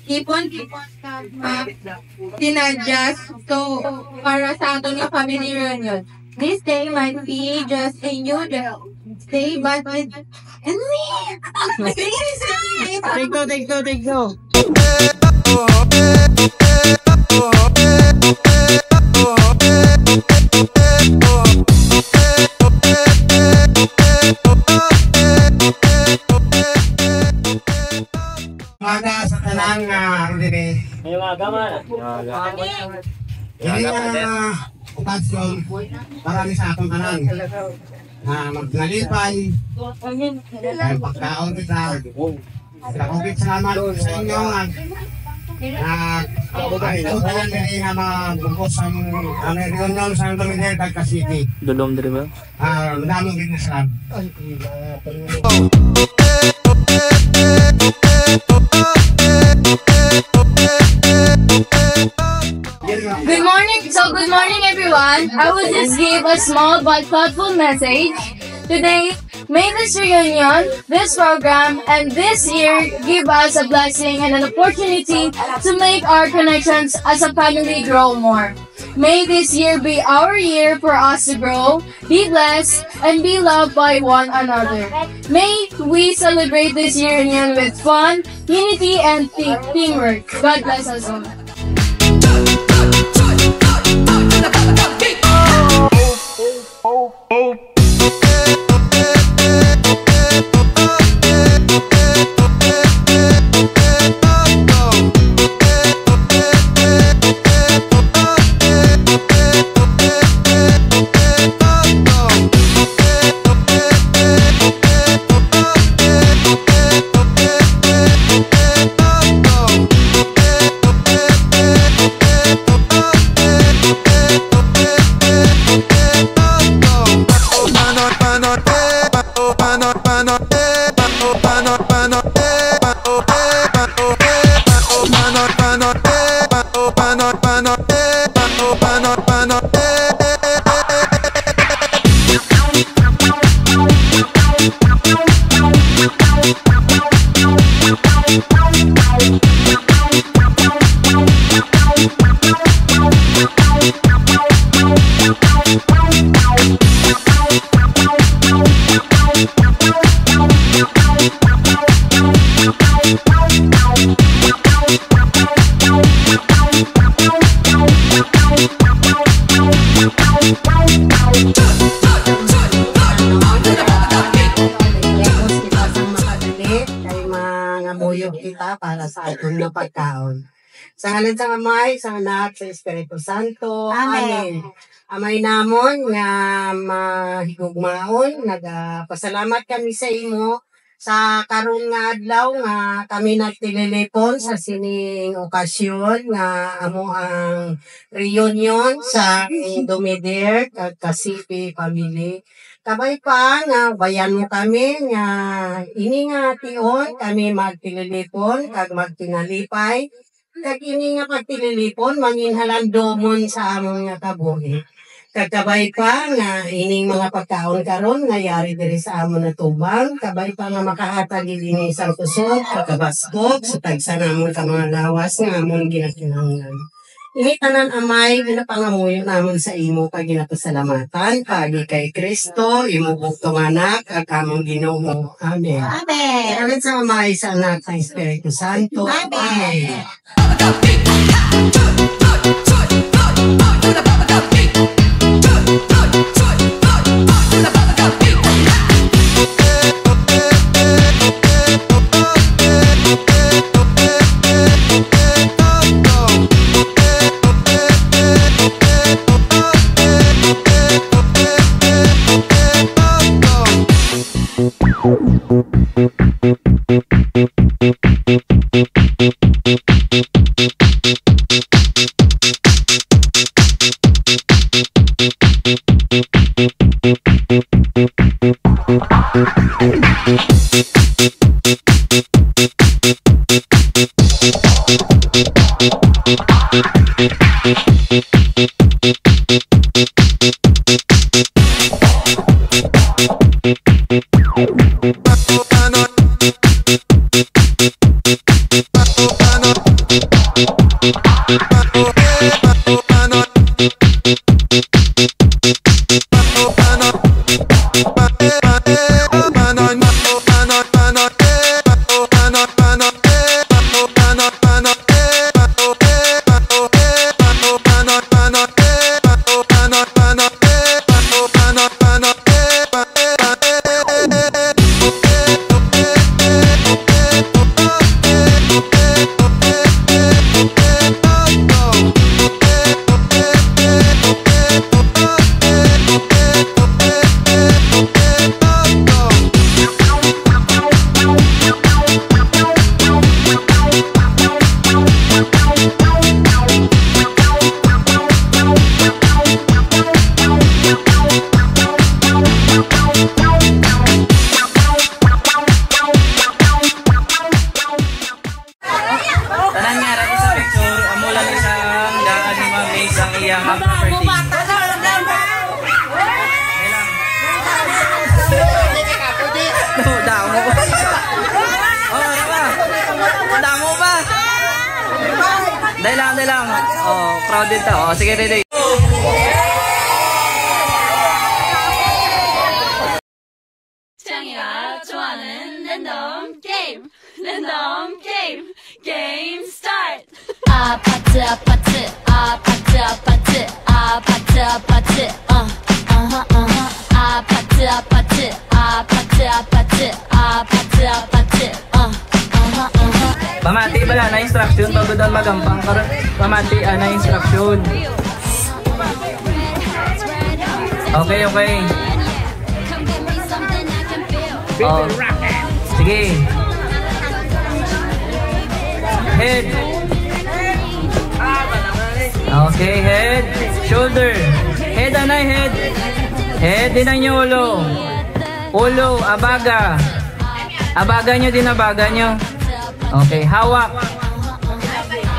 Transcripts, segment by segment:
Ipon sinadjust so para sa aton nga family reunion. This day might be just a new day, but with and me. Take two. Umaga sa tanan nga dire. May umaga man. Ini nga okasyon para ni sa atong tanan. Magnalipay. Ay pagkaon kita. Sakit salamat sa inyo nga. Ito tanan diri nga mabungkos ang reunion sa Domingo Tagka City. Dulom dire ba? Madaming business lang. Good morning everyone. I will just give a small but thoughtful message. Today, may this reunion, this program, and this year give us a blessing and an opportunity to make our connections as a family grow more. May this year be our year for us to grow, be blessed, and be loved by one another. May we celebrate this reunion with fun, unity, and teamwork. God bless us all. Kita para sa atong nga pagkaon. Sa ngalan sa Amay, sa Anak, sa Espiritu Santo. Amen. Amay namon nga mahigugmaon, nagpasalamat kami sa imo sa karon nga adlaw nga kami nagtililipon sa sining okasyon nga amo ang reunion sa Dumidir at Kasipi family. Kabay pa nga bayan mo kami nga ini nga tion kami magtililipon kag magtinalipay kag ini nga pagtililipon manginhalandomon sa among nga kabuhi. Kag kabay pa nga ining mga pagkaon karon nga yari diri sa amon na tubang, kabay pa nga makahatag ini isang kusog kagabaskog sa tagsa namon ka mga lawas nga amon ginakinahanglan. Ini tanan Amay, ginapangamuyo namon sa imo kag ginapasalamatan pagi kay Kristo, imo buktong anak, ag among Ginoo. Amen. Amen. Amen sa Amay, sa Anak, sa Espiritu Santo. Amen. Damo. Oh, ano ba? Damo ba? Dahil lang. Oh, crowded to. Oh, sige, ready. 창이가 좋아하는 랜덤 게임 게임 스타트. 아파트 아파트 아파트 아파트 아파트 아파트 아파트 아파트 아파트 아파트 아파트 아파트 Pamati bala na instruction bago doon magampang karon. Pamati na instruction. Okay. Oh. Sige. Head. Okay, head. Shoulder. Head anay head. Head din ang ulo. Ulo, abaga. Abaga nyo din, abaga nyo. Okay, hawak.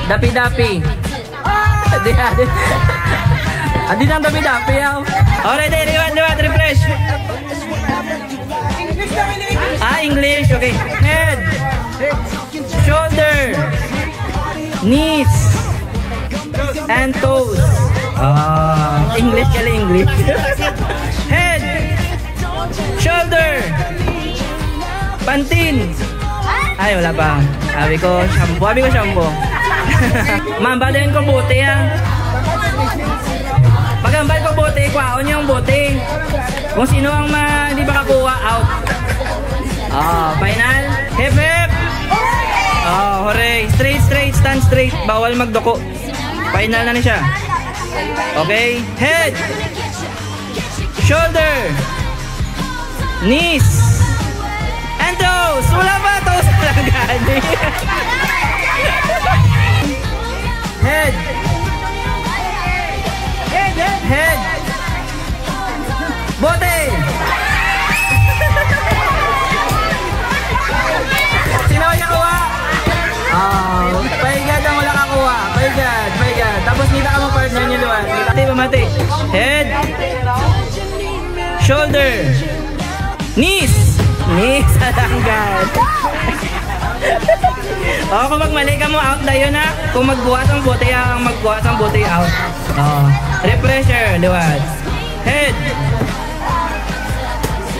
Dapi-dapi. Adi nang dapi-dapi yaw. Alright, liwat, refresh. English. Okay. Head. Shoulder. Knees. And toes. English kali English. Head. Shoulder. Pantin. Ay, wala pa. Sabi ko shampoo. Mambalin ko buti yan. Magambal ko buti, kwaon yung buti. Kung sino ang hindi ba kakuha, out. Final. Hip. Hooray. Straight, stand straight. Bawal magdoko. Final na siya. Okay. Head. Shoulder. Knees. And toes. Wala ba? Toes lang gani. Head. Bote. Sino ang nakuha? Paigad ang wala kakuha. Paigad. Tapos nita ka mo partner niyo luwan. Mati. Head. Shoulder. Knees. Alanggan. Kung magmali ka mo, out na yun ha. Kung magbuhat ang bote, out. Refresher, liwat. Head.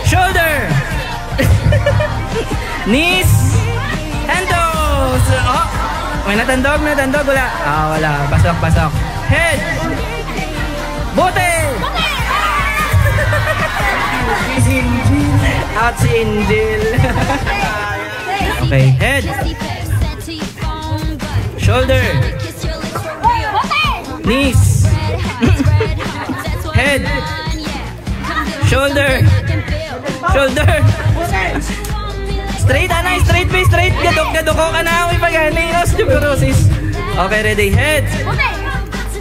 Shoulder. Knees. And toes. May natandog, wala. Wala. Pasok. Head. Bote. Out si Angel. Okay, head. Shoulder. Knees. Head. Shoulder. Straight, anay. Straight. Gadok ko ka na. May pagani. Osteoporosis. Okay, ready. Head.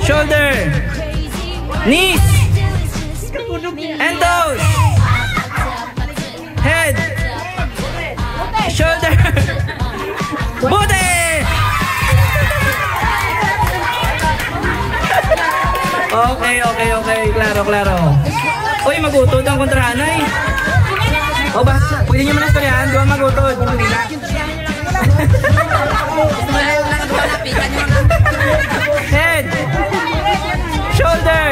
Shoulder. Knees. And toes. Head. Shoulder. Bote. Okay. Klaro. Uy, magutod ang kontrahanay. Pwede nyo manastoryahan. Doon magutod. Head. Shoulder.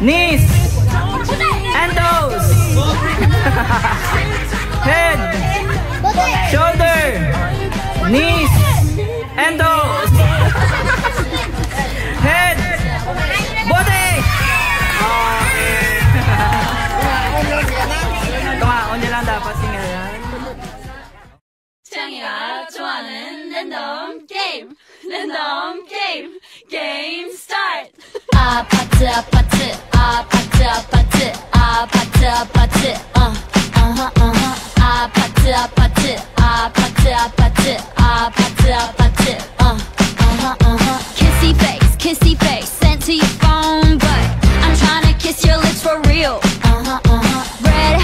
Knees. And toes. Head. Shoulder. Knees. And toes. Head. Bote. 언제 난다 빠싱이야. 창이가 좋아하는 랜덤 게임 스타트. 아파트 아파트 아파트 아파트 아파트 아파트 아파트 아파트 아파트 아파트 아파트 아파트 Kissy face sent to your phone, but I'm trying to kiss your lips for real. Red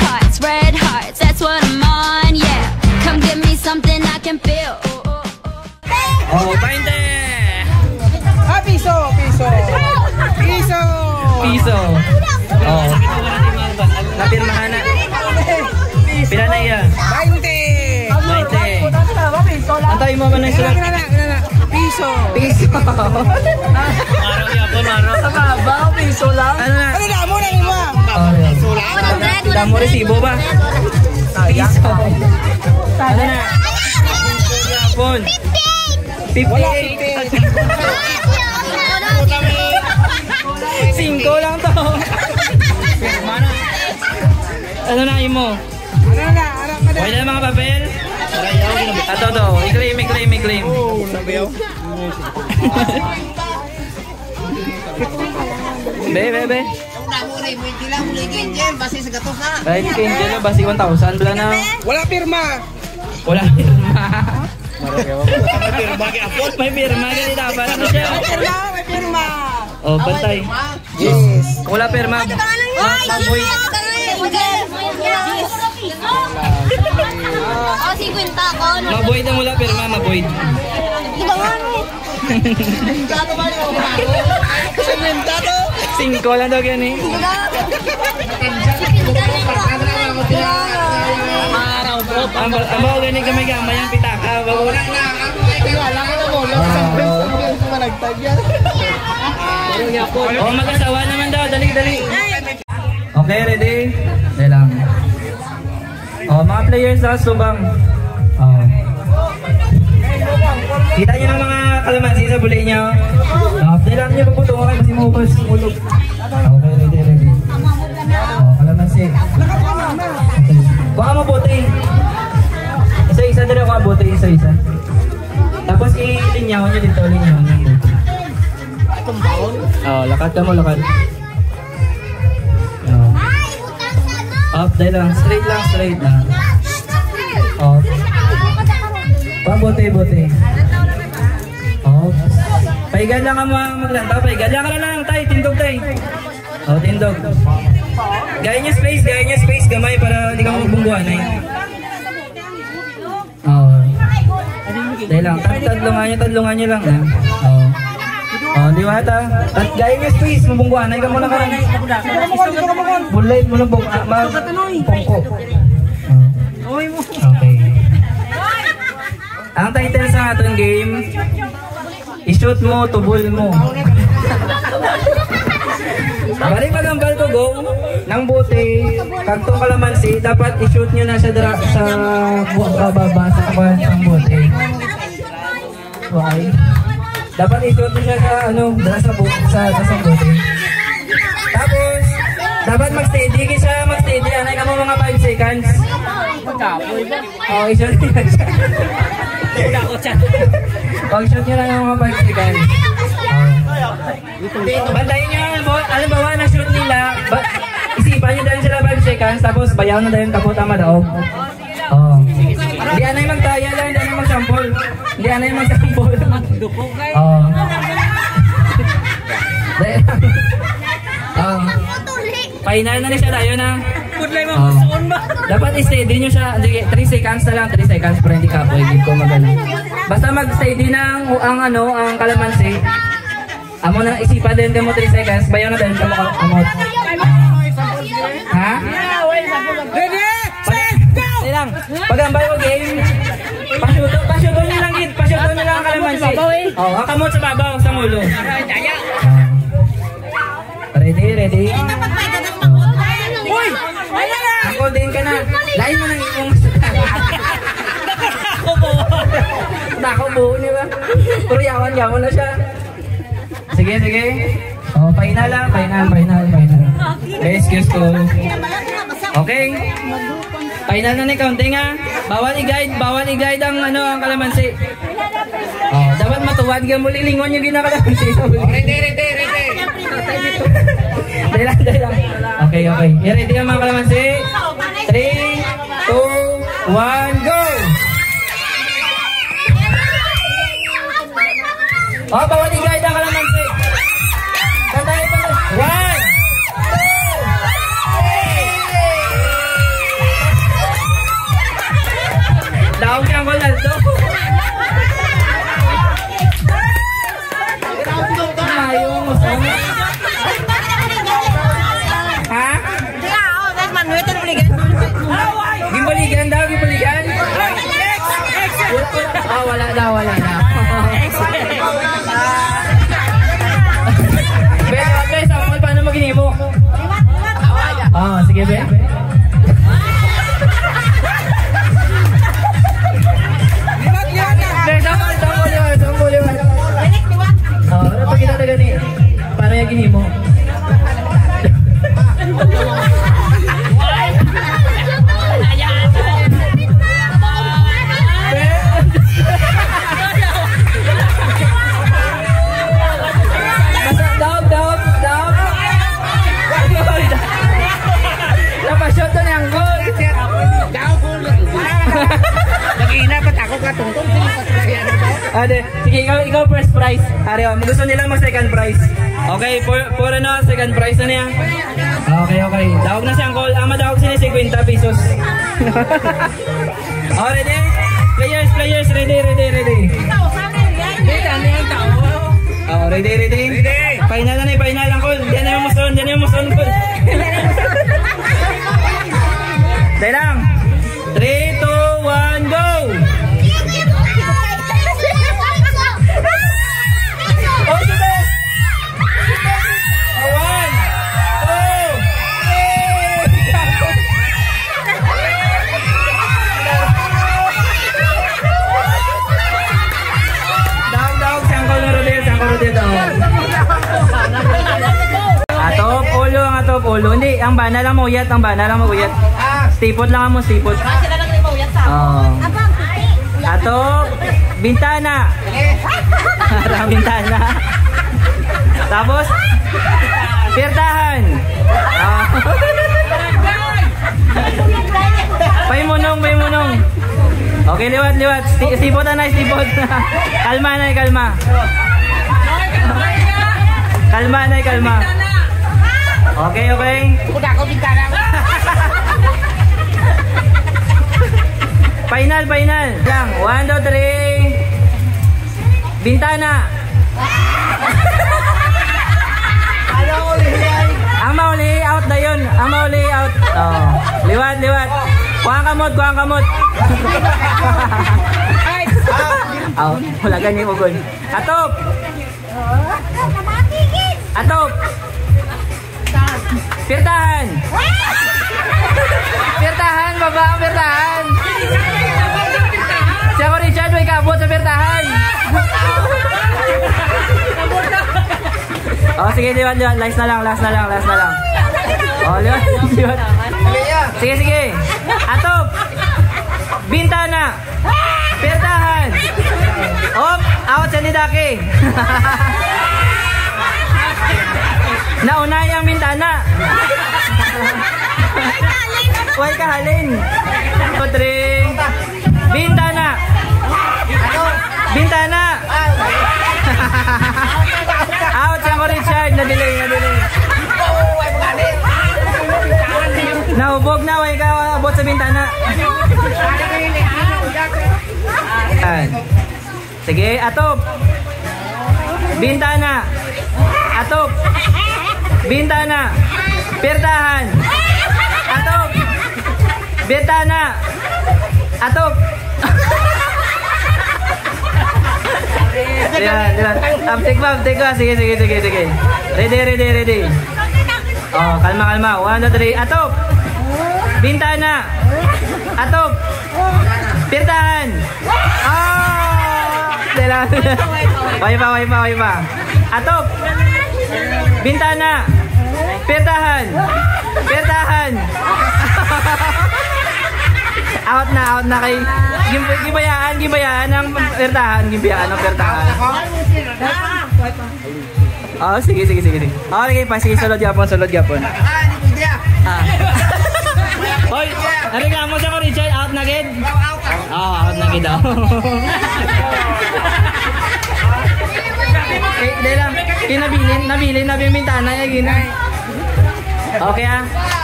hearts, that's what I'm on, yeah. Come give me something I can feel. Oh, 20. Piso. Oh. Napirmahan na. Pila na iya? 20. 20. Antay mo ba na sila? Piso. Piso. Maro yapon, maro. Ba, piso lang. Ano na? Ano na mo na lima? Piso lang. Kita mo resibo ba? Piso. Ano na? Yapon. 58. 5 lang to. Ano na mo? Ano na? Okay na mga papel? Ato to. I-claim. Oh, nabiyaw. Be. Kahit Kenjen na, basi 1,000 bala na. Wala pirma. Wala pirma. May pirma, ganit dapat. Ano siya? May pirma. Oh, bantay. Yes. Wala pirma. Uy. Maboyd ang wala pirma, maboyd. Singko lang daw yan eh. Ang bago ganit gamay-gamay ang pitaka. Oh, mag-asawa naman daw. Dali. Okay, ready? Dali lang. Oh, mga players sa subang. Oh. Kita nyo ng mga kalamansi sa bulay nyo. Dali lang nyo pagputungan kayo kasi mahubos. Okay, ready. Oh, kalamansi. Okay. Baka mabuti. Isa-isa dali ako mabuti. Isa-isa. Tapos ilinyaw nyo dito. Linyaw nyo. Oh, lakad ka mo, lakad. Oh. Up, dahil lang. Straight lang. Up. Pabuti. Up. Paigad lang ang mga maglantaw. Paigad lang ka na lang, tay. Tindog, tay. Oh, tindog. Gaya niya space. Gamay para hindi ka magbungguan, ay. Oh. Dahil lang. Tadlungan niya lang. Oh. Oh, di ba ata? At gaya nga space, mabungguan. Ay ka muna ka rin. Bulay mo lang pongko. Okay. Ang title sa ating game, i-shoot mo, tubol mo. Balik pagambal ko, go. Nang buti, kagto kalamansi, dapat i-shoot nyo na sa bababa sa kaban ng buti. Okay. Dapat i-shoot mo siya sa sa buti. Tapos, dapat mag-steady mag-steady. Anay ka mo mga 5 seconds. Oh, i-shoot nyo siya. Pag-shoot nyo lang ng mga 5 seconds. Bantayin nyo, alam ba na shoot nila, isipan nyo dahil sila 5 seconds, tapos bayaw na dahil kapot ang madaog. Oh. Hindi anay magtaya lang, hindi anay mag-sample. Hindi anay mag-sample. Oh. Final na siya tayo na. Dapat i-steady nyo siya. 3 seconds na lang, 3 seconds para hindi kapoy. Hindi ko magaling. Basta mag-steady na ang kalamansi. Amo na isipa din mo 3 seconds. Bayaw na din ka mo kamot. Ha? Ready? Sige lang. Pag-ambay mo game, pasyuto nyo lang gid. Pasyuto nyo lang ang kalamansi. Oh, kamot sa babaw, sa mulo. Ready? Uy! Ako din ka na. Lain mo nang iyong Nako buo niya ba? Puro yawan na siya. Sige. Oh, final lang. Okay, excuse ko. Okay. Final na ni counting ha. Bawal i-guide ang ang kalamansi. Oh, dapat matuwad ka muli lingon yung ginakalamansi. Ready. Dahil lang. Okay. I-ready ang mga kalamansi. 3, 2, 1, go! Oh, bawal i-guide ang kalamansi. Pantay. 1, 2, 3. Daog niya ang walal to. Ayaw mo sana. Ha? Gimbal wala na. Ben, sample, paano mag-inimo? Sige, Ben. Ben, sample. Ano pag kita na gani? Paano yung ginimo? Napasyon to niyang goal. Nag-iinapat ako katungtong. Ade, sige, ikaw first prize. Ariyo, gusto nila mag second prize. Okay, for ano, second prize na niya. Okay. Dawag na siyang goal. Ang madawag sila 50 pesos. Oh, ready? Players, ready. Oh, ready? Final na ni, final ang goal. Diyan na yung muson goal. Dahil lang. 3, 2, 1, go! Oh, sige! 1, 2, 3! Dawag, sangkol na rodeo daw. Atop, ulo. Hindi, ang bana lang mauyat. Stipot lang mo, stipot. Sila lang rin mauyat sa Atop, bintana. Bintana. Tapos, pirtahan. Paimunong. Okay, liwat. Stipot na. Kalma. Okay. Kuda ko bintana. Final lang. 1, 2, 3. Bintana. Ang mauli out na yun. Liwat. Kuhang kamot. Wala ganyan ugon. Atop. Pirtahan, baba. Si ako Richard, may kabot sa pirtahan. Sige, liwat. Last na lang. Liwat. Sige. Atop. Bintana. Pirtahan. Out sa nidaki. Nauna yung bintana. Huwag kahalin. 3. Bintana. Out siya ko Richard. Nadelay. Nahubog na. Huwag ka abot sa bintana. Sige, atop. Bintana. Pirtahan. Atop. Bintana. Atop. Take ba. Sige. Ready. Kalma. 1, 2, 3. Atop. Bintana. Atop. Pirtahan. Way pa. Atop. Bintana. Pirtahan. Out na kay gibayaan ng pirtahan. Sige. Okay, pa sige, sulod yapon. Hoy, reklamo sa ko Richard, out na gid. Out na gid daw. Nabilin na bintana ya gina. Okay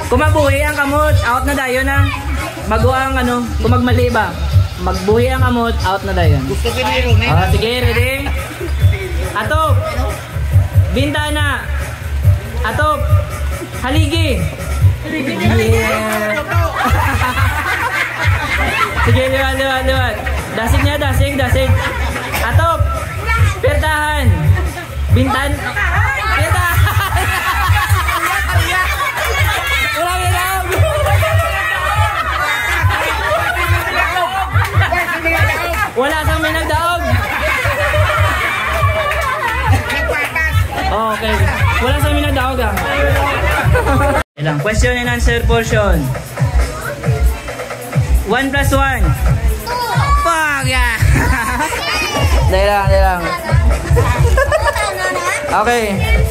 kung mabuhi ang kamot, out na dayon Bago ang kung magmali ba, magbuhi ang kamot, out na dayon. Gusto ko niro. Sige, ready? Atop. Bintana. Atop. Haligi. Yeah. Sige, liwat. Dasig niya, dasig. Atop. Pertahan. Bintan. Pertahan. Wala minag. Wala sang minagdaog. Okay. Wala sang minagdaog ah. Ilang question and answer portion. 1 plus 1. Fuck yeah. Dahil lang. Okay.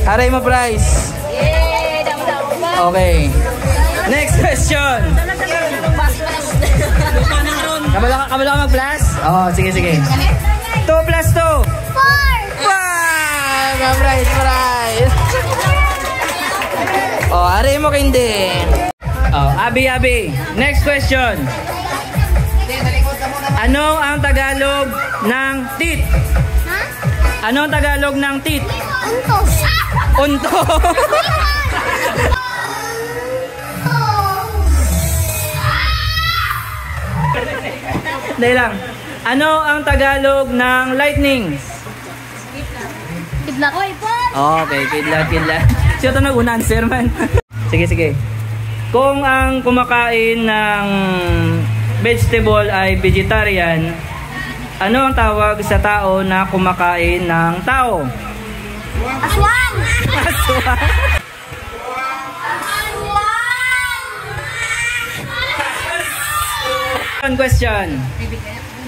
Aray mo prize. Okay. Next question. Kabalo ka mag-plus? Oo, sige. 2 plus 2. 4. Wow! Prize. Oh, aray mo hindi. Oh, Abi. Next question. Ano ang Tagalog ng tit? Ano ang Tagalog ng tit? Unto. Dahil lang. Ano ang Tagalog ng lightning? Kidlat. Okay, kidlat. Siya ito nag-una answer man. Sige. Kung ang kumakain ng vegetable ay vegetarian, ano ang tawag sa tao na kumakain ng tao? Aswang! Question.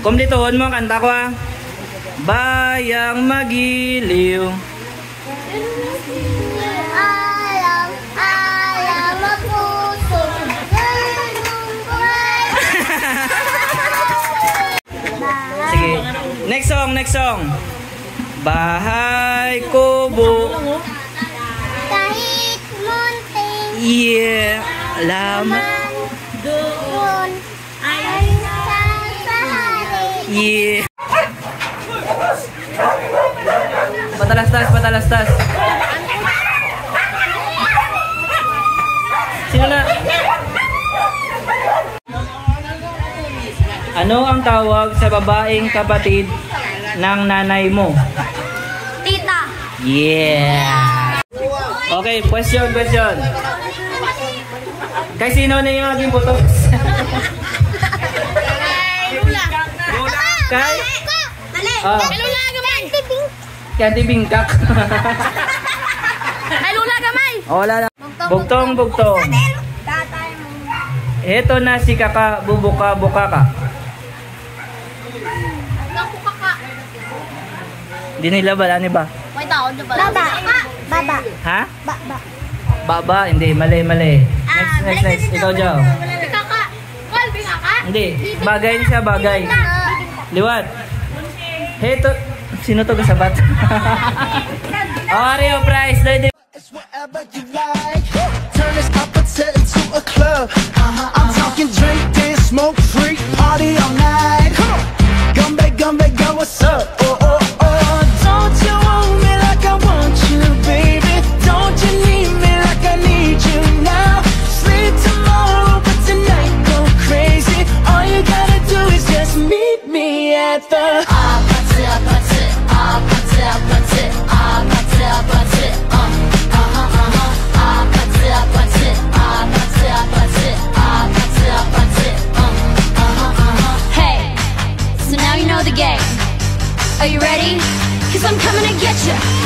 Kumplituhon mo ang kanta ko ah. Bayang magiliw. Alam ang puso. Sige. Next song. Bahay kubo. Kahit munting Yeah. Laman. doon ay sasahari. Yeah. Patalastas. Sino na? Ano ang tawag sa babaeng kapatid ng nanay mo? Tita. Yeah. Okay, question. Kay sino na yung ating boto? Lula. Kay? Dali. Ah. Lula gamay. Candy Bingkak. Ay Lula gamay. Oh, wala na. Bugtong. Tatay mo. Heto na si Kaka bubuka-buka ka. Naku kaka. Hindi nila bala ni ba? May tao na ba? Baba. Ha? Baba. Baba, hindi. Mali. Next. Ikaw, Joe. Kaka. Kalbi kaka. Hindi. Bagay siya, bagay. Liwat. Heto. Sino to kasabat? Oreo prize. It's whatever you like. Turn this opposite into a club. I'm talking drink, dance, smoke, freak, party all night. Come back, go, what's up? Oh. Don't you want me like I want you, baby? Don't you need me like I need you now? Sleep tomorrow, but tonight go crazy. All you gotta do is just meet me at the Hey, so now you know the game. Are you ready? 'Cause I'm coming to get you.